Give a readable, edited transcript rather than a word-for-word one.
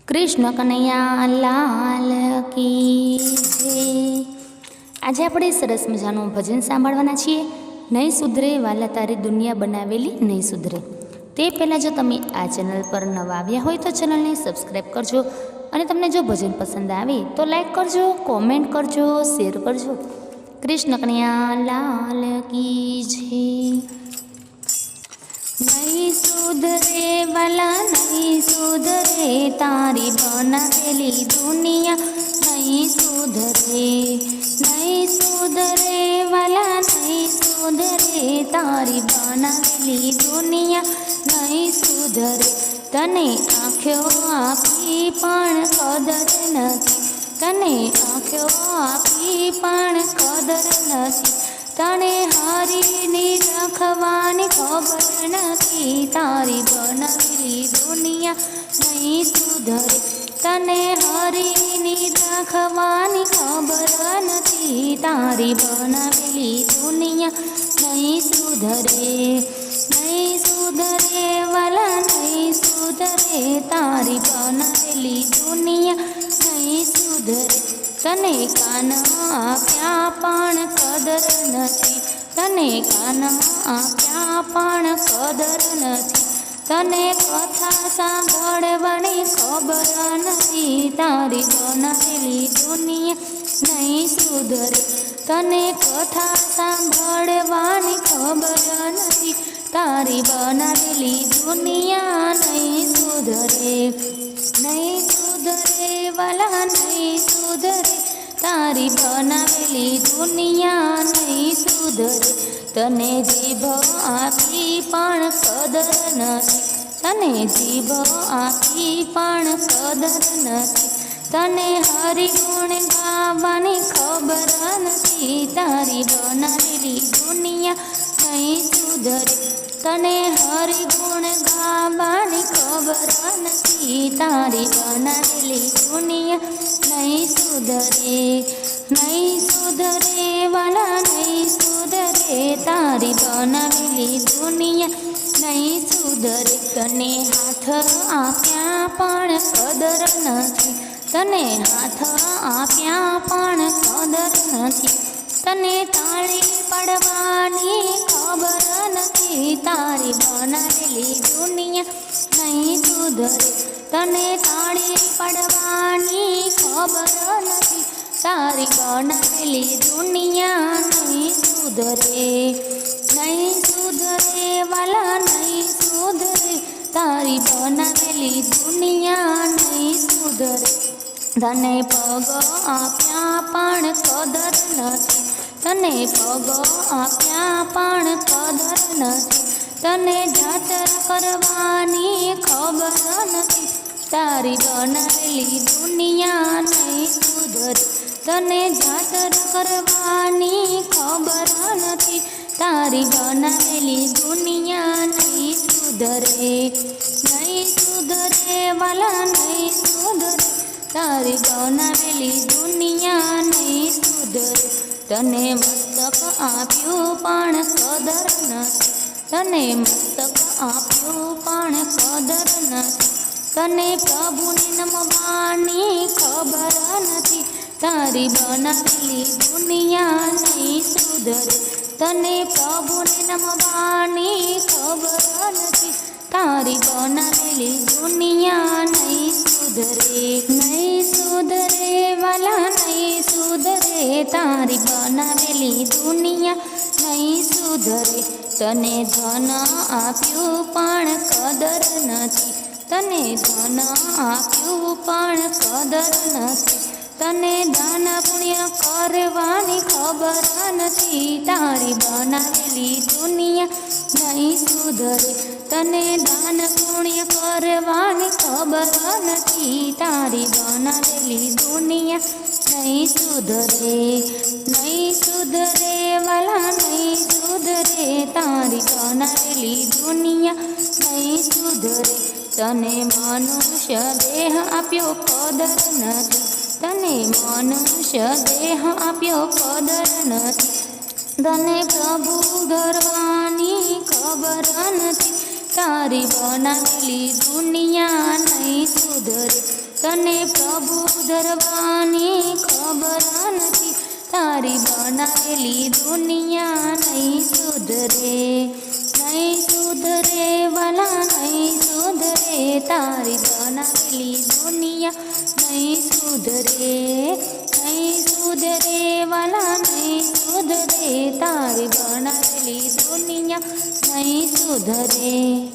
કૃષ્ણ કનૈયા લાલ કી જય। આજે આપણે સરસ મજાનું ભજન સાંભળવાના છીએ। નહીં સુધરે વાલા તારી દુનિયા બનાવેલી નહીં સુધરે। તે પહેલાં જો તમે આ ચેનલ પર નવા આવ્યા હોય તો ચેનલને સબસ્ક્રાઈબ કરજો અને તમને જો ભજન પસંદ આવે તો લાઈક કરજો, કોમેન્ટ કરજો, શેર કરજો। કૃષ્ણ કનૈયા લાલ કી જય। नहीं सुधरे वाला नहीं सुधरे तारी बनावेली दुनिया नहीं सुधरे। नहीं सुधरे वाला नहीं सुधरे तारी बनावेली दुनिया नहीं सुधरे। तने आँख्यो आपी पण कदर नहीं, तने आँख्यो आपी पण कदर नहीं। तने हरीनी रखवानी खबर नहीं तारी बनावेली दुनिया नहीं सुधरे। तने हरीनी रखवानी खबर नहीं तारी बनावेली दुनिया नहीं सुधरे। नहीं सुधरे वाला नहीं सुधरे तारी बनावेली दुनिया नहीं सुधरे। तने कान आप्या पण कदर नहीं, तने कान आप्या पण कदर नहीं। तने कथा सांभळवानी खबर नहीं तारी बनावेली दुनिया नहीं सुधरे। तने कथा सांभळवानी खबर नहीं तारी बनावेली दुनिया नहीं सुधरे। नहीं सुधरे वाला नहीं सुधरे तारी बनावेली दुनिया नहीं सुधरे। तने जीभ आपी पण कदर नहीं, तने जीभ आपी पण कदर नहीं। तने हरिगुण गावानी खबर नहीं तारी बनावेली दुनिया नहीं सुधरे। तने हरिगुण गावानी खबर नहीं तारी बनावेली दुनिया नहीं सुधरे। नहीं सुधरे वाला नहीं सुधरे तारी बनावेली दुनिया नहीं सुधरे। तने हाथ आप्या पण कदर नहीं, तने हाथ आप्या पण कदर नहीं। तने ताળી પાડવાની ખબર નથી તારી બનાવેલી દુનિયા નહીં સુધરે। તને તાળી પાડવાની ખબર નથી તારી બનાવેલી દુનિયા નહીં સુધરે। નહીં સુધરે વાલા નહીં સુધરે તારી બનાવેલી દુનિયા નહીં સુધરે। તને પગ આપ્યા પણ કદર નથી, तने पग आप्या पण कदर नहीं। तने जात्रा करवानी खबर नहीं तारी बनावेली दुनिया नहीं सुधरे। तने जात्रा करवानी खबर नहीं तारी बनावेली दुनिया नहीं सुधरे। नहीं सुधरे वाला नहीं सुधरे तारी बनावेली दुनिया नहीं सुधरे। तने मस्तक आप्यु पण कदर नहीं, तने मस्तक आप्यु पण कदर नहीं। तने प्रभुनी नमवानी खबर नहीं तारी बनावेली दुनिया नहीं सुधरे। तने प्रभुनी नमवानी खबर नहीं तारी बनावेली दुनिया नहीं सुधरे। नहीं सुधरे वाला नहीं सुधरे तारी बनावेली दुनिया नहीं सुधरे। तने धन आप्यु पण कदर नहीं, तने धन आप्यु पण कदर नहीं। तने दान पुण्य करवानी खबर नहीं तारी बनावेली दुनिया नहीं सुधरे। तने दान पुण्य करवानी खबर नहीं तारी बनावेली दुनिया नहीं सुधरे। नहीं सुधरे वाला नहीं सुधरे तारी बनावेली दुनिया नहीं सुधरे। तने मनुष्य देह आप्यो कदर नहीं, तने मनुष्य देह आप्यो कदर नहीं। तने प्रभु धरवानी खबर नहीं તારી બનાવેલી દુનિયા નહીં સુધરે. તને પ્રભુ ધરવાની ખબર નથી. તારી બનાવેલી દુનિયા નહીં સુધરે. નહીં સુધરે વાલા નહીં સુધરે. તારી બનાવેલી દુનિયા નહીં સુધરે. નહીં સુધરે વાલા નહીં સુધરે. તારી બનાવેલી દુનિયા નહીં સુધરે.